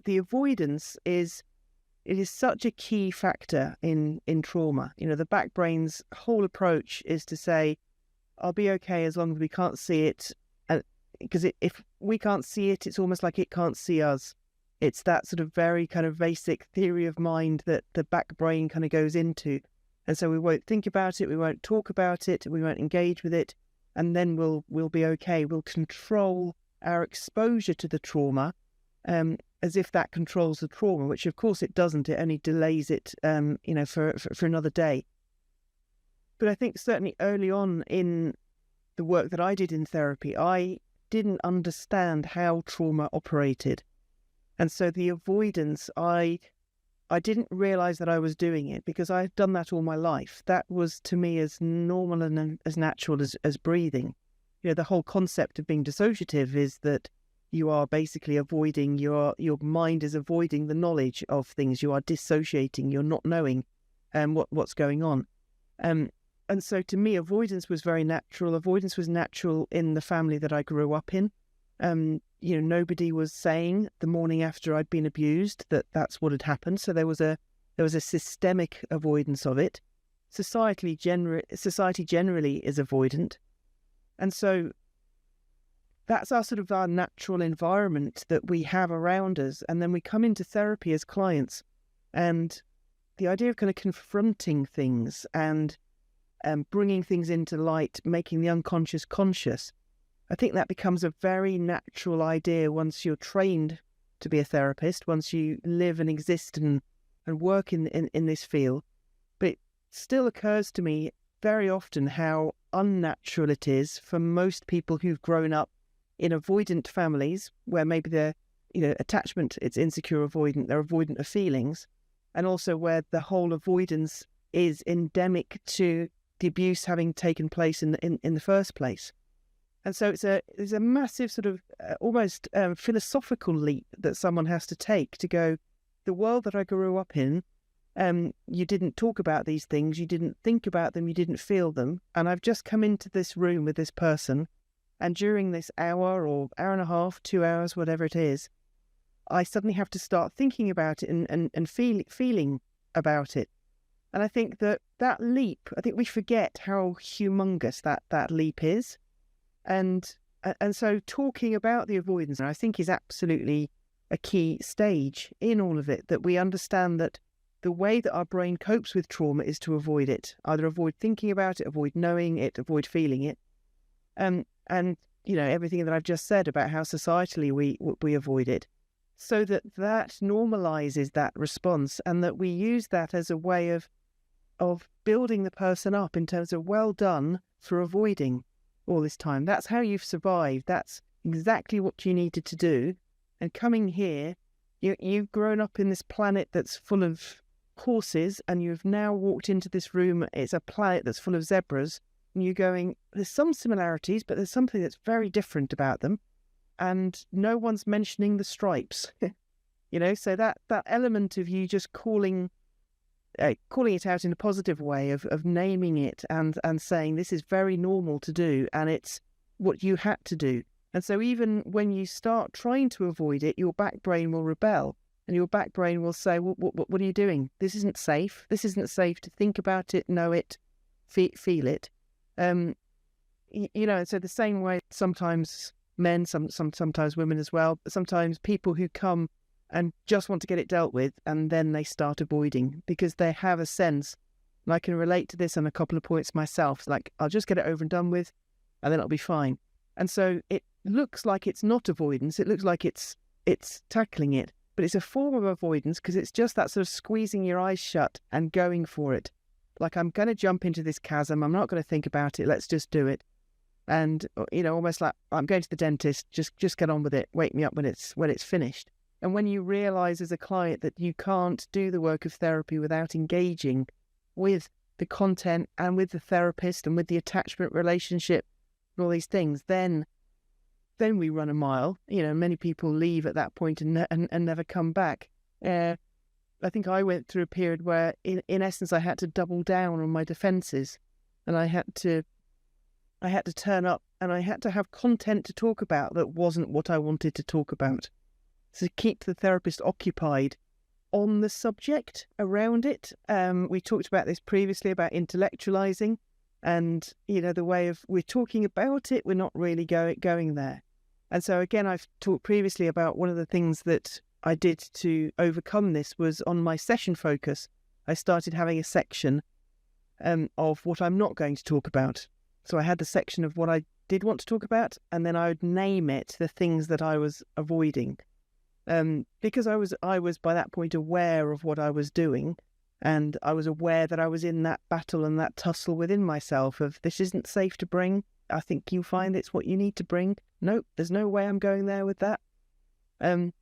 the avoidance is such a key factor in trauma. The back brain's whole approach is to say, I'll be okay as long as we can't see it. Because if we can't see it, it's almost like it can't see us. It's that sort of very kind of basic theory of mind that the back brain kind of goes into. And so we won't think about it, we won't talk about it, we won't engage with it, and then we'll be okay. We'll control our exposure to the trauma as if that controls the trauma, which of course it doesn't. It only delays it, for another day. But I think certainly early on in the work that I did in therapy, I didn't understand how trauma operated. And so the avoidance, I didn't realize that I was doing it because I've done that all my life. That was to me as normal and as natural as breathing. The whole concept of being dissociative is that you are basically avoiding, your mind is avoiding the knowledge of things. You are dissociating, you're not knowing what's going on. And so to me, avoidance was very natural. Avoidance was natural in the family that I grew up in. Nobody was saying the morning after I'd been abused that that's what had happened. So there was a systemic avoidance of it. Society generally is avoidant. And so that's our natural environment that we have around us. And then we come into therapy as clients, and the idea of kind of confronting things and bringing things into light, making the unconscious conscious, I think that becomes a very natural idea once you're trained to be a therapist, once you live and exist and work in this field. But it still occurs to me very often how unnatural it is for most people who've grown up in avoidant families where maybe they're, attachment, it's insecure avoidant, they're avoidant of feelings, and also where the whole avoidance is endemic to the abuse having taken place in the first place. And so there's a massive sort of almost philosophical leap that someone has to take to go, the world that I grew up in, you didn't talk about these things, you didn't think about them, you didn't feel them. And I've just come into this room with this person, and during this hour or hour and a half, 2 hours, whatever it is, I suddenly have to start thinking about it and feeling about it. And I think that leap, I think we forget how humongous that leap is. And so talking about the avoidance, I think, is absolutely a key stage in all of it, that we understand that the way that our brain copes with trauma is to avoid it, either avoid thinking about it, avoid knowing it, avoid feeling it. And everything that I've just said about how societally we avoid it, so that normalizes that response, and that we use that as a way of building the person up in terms of, well done for avoiding all this time. That's how you've survived. That's exactly what you needed to do. And coming here, you've grown up in this planet that's full of horses, and you've now walked into this room. It's a planet that's full of zebras. And you're going, there's some similarities, but there's something that's very different about them. And no one's mentioning the stripes. So that element of you just calling it out in a positive way, of naming it and saying this is very normal to do, and it's what you had to do. And so even when you start trying to avoid it, your back brain will rebel, and your back brain will say, what are you doing? This isn't safe. This isn't safe to think about it, know it, feel it. And so the same way sometimes men, sometimes women as well, but sometimes people who come and just want to get it dealt with, and then they start avoiding because they have a sense, and I can relate to this on a couple of points myself, like, I'll just get it over and done with, and then it'll be fine. And so it looks like it's not avoidance, it looks like it's tackling it, but it's a form of avoidance because it's just that sort of squeezing your eyes shut and going for it. Like, I'm going to jump into this chasm, I'm not going to think about it, let's just do it. And, almost like, I'm going to the dentist, just get on with it, wake me up when it's finished. And when you realise as a client that you can't do the work of therapy without engaging with the content and with the therapist and with the attachment relationship and all these things, then we run a mile. Many people leave at that point and never come back. I think I went through a period where, in essence, I had to double down on my defences, and I had to turn up, and I had to have content to talk about that wasn't what I wanted to talk about. to keep the therapist occupied on the subject around it. We talked about this previously about intellectualizing, and the way of we're talking about it, we're not really going there. And so again, I've talked previously about one of the things that I did to overcome this was on my session focus. I started having a section of what I'm not going to talk about. So I had the section of what I did want to talk about, and then I would name it the things that I was avoiding. Because I was by that point aware of what I was doing, and I was aware that I was in that battle and that tussle within myself of this isn't safe to bring. I think you find it's what you need to bring. Nope, there's no way I'm going there with that. And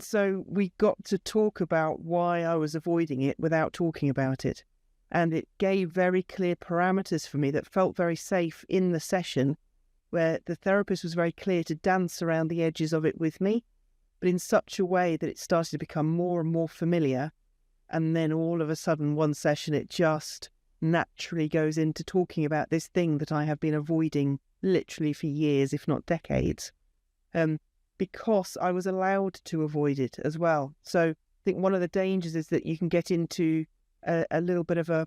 so we got to talk about why I was avoiding it without talking about it. And it gave very clear parameters for me that felt very safe in the session, where the therapist was very clear to dance around the edges of it with me, but in such a way that it started to become more and more familiar. And then all of a sudden, one session, it just naturally goes into talking about this thing that I have been avoiding literally for years, if not decades, because I was allowed to avoid it as well. So I think one of the dangers is that you can get into a little bit of a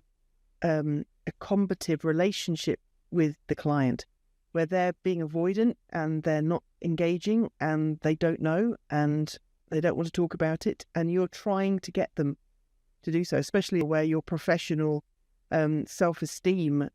combative relationship with the client, where they're being avoidant and they're not engaging and they don't know and they don't want to talk about it, and you're trying to get them to do so, especially where your professional self-esteem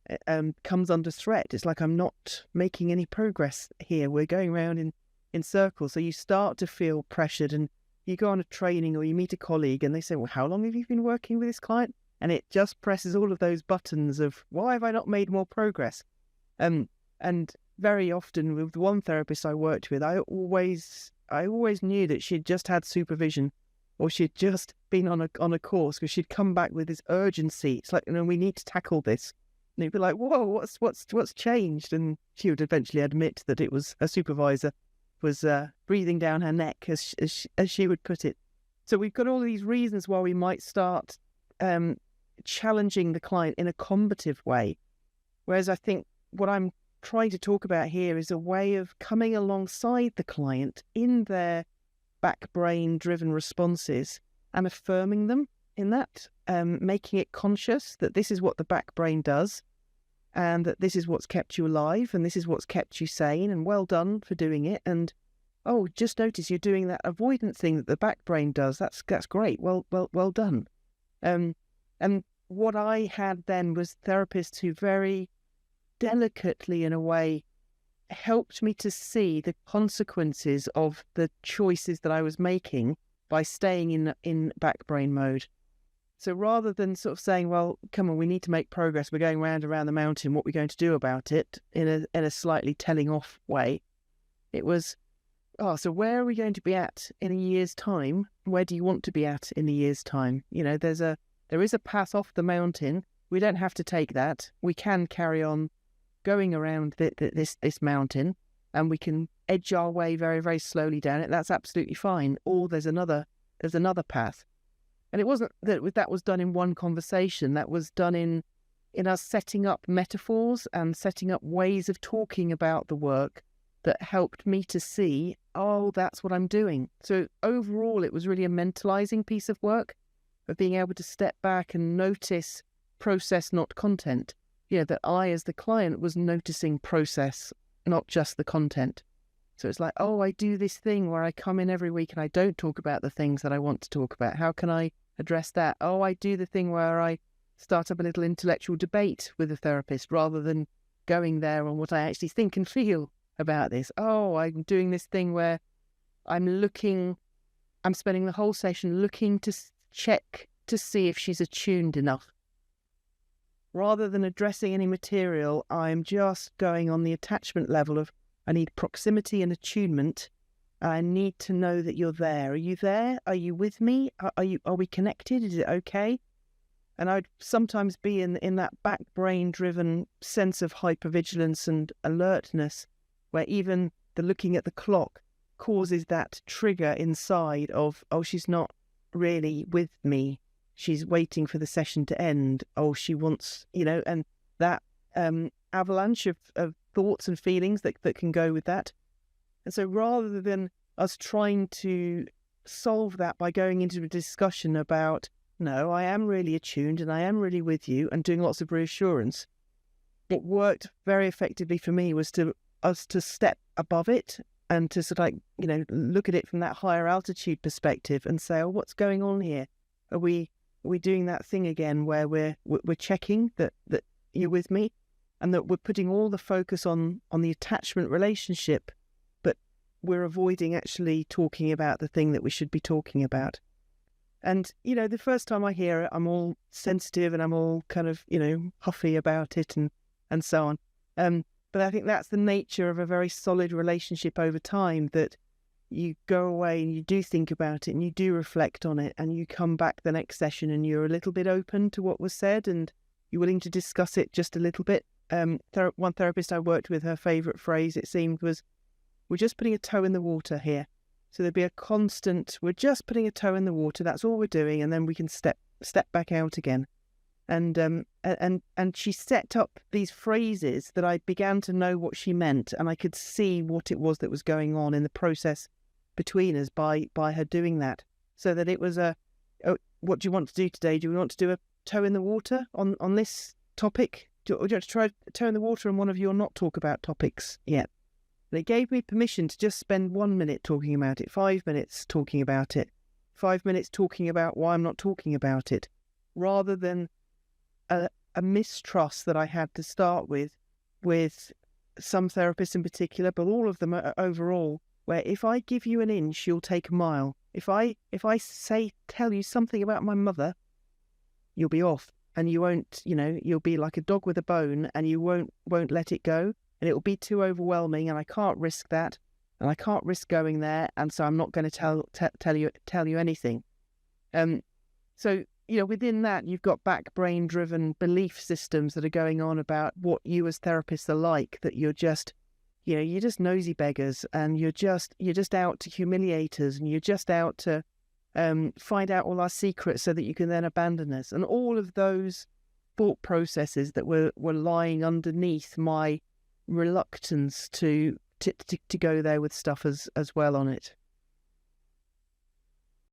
comes under threat. It's like, I'm not making any progress here. We're going around in circles. So you start to feel pressured, and you go on a training or you meet a colleague and they say, well, how long have you been working with this client? And it just presses all of those buttons of, why have I not made more progress? And very often with one therapist I worked with, I always knew that she'd just had supervision, or she'd just been on a course, because she'd come back with this urgency. It's like, we need to tackle this. And it'd be like, whoa, what's changed? And she would eventually admit that it was her supervisor was breathing down her neck, as she would put it. So we've got all these reasons why we might start challenging the client in a combative way. Whereas I think what I'm trying to talk about here is a way of coming alongside the client in their back brain driven responses and affirming them in that, making it conscious that this is what the back brain does, and that this is what's kept you alive, and this is what's kept you sane, and well done for doing it. And oh, just notice you're doing that avoidance thing that the back brain does. That's great. Well done. And what I had then was therapists who very delicately, in a way, helped me to see the consequences of the choices that I was making by staying in back brain mode. So rather than sort of saying, well, come on, we need to make progress, we're going round around the mountain, what we're going to do about it, in a slightly telling off way, it was, so where are we going to be at in a year's time? Where do you want to be at in a year's time? There is a path off the mountain. We don't have to take that. We can carry on going around this mountain, and we can edge our way very, very slowly down it. That's absolutely fine. Or there's another path. And it wasn't that was done in one conversation. That was done in us setting up metaphors and setting up ways of talking about the work that helped me to see, that's what I'm doing. So overall, it was really a mentalizing piece of work, of being able to step back and notice process, not content. That I, as the client, was noticing process, not just the content. So it's like, I do this thing where I come in every week and I don't talk about the things that I want to talk about. How can I address that? I do the thing where I start up a little intellectual debate with the therapist, rather than going there on what I actually think and feel about this. I'm doing this thing where I'm spending the whole session looking to check to see if she's attuned enough. Rather than addressing any material, I'm just going on the attachment level of, I need proximity and attunement. I need to know that you're there. Are you there? Are you with me? Are we connected? Is it okay? And I'd sometimes be in that back brain driven sense of hypervigilance and alertness, where even the looking at the clock causes that trigger inside of, she's not really with me. She's waiting for the session to end. She wants, and that avalanche of thoughts and feelings that can go with that. And so rather than, us trying to solve that by going into a discussion about, no, I am really attuned and I am really with you, and doing lots of reassurance. What worked very effectively for me was to step above it and to sort of look at it from that higher altitude perspective and say, oh, what's going on here? Are we doing that thing again where we're checking that you're with me, and that we're putting all the focus on the attachment relationship, but we're avoiding actually talking about the thing that we should be talking about. And, the first time I hear it, I'm all sensitive and I'm all kind of, huffy about it and so on. But I think that's the nature of a very solid relationship over time, that you go away and you do think about it and you do reflect on it, and you come back the next session and you're a little bit open to what was said and you're willing to discuss it just a little bit. One therapist I worked with, her favourite phrase, it seemed, was, we're just putting a toe in the water here. So there'd be a constant, we're just putting a toe in the water, that's all we're doing, and then we can step back out again. And she set up these phrases that I began to know what she meant, and I could see what it was that was going on in the process between us by her doing that. So that it was what do you want to do today? Do we want to do a toe in the water on this topic? Do you want to try a toe in the water on one of your not talk about topics yet? And it gave me permission to just spend 1 minute talking about it, 5 minutes talking about it, 5 minutes talking about why I'm not talking about it, rather than a mistrust that I had to start with some therapists in particular, but all of them overall, where if I give you an inch, you'll take a mile. If I tell you something about my mother, you'll be off, and you won't, you'll be like a dog with a bone, and you won't let it go. And it will be too overwhelming, and I can't risk that, and I can't risk going there, and so I'm not going to tell you anything. So within that, you've got back brain driven belief systems that are going on about what you as therapists are like. That you're just, you're just nosy beggars, and you're just out to humiliate us, and you're just out to find out all our secrets so that you can then abandon us, and all of those thought processes that were lying underneath my reluctance to go there with stuff as well on it.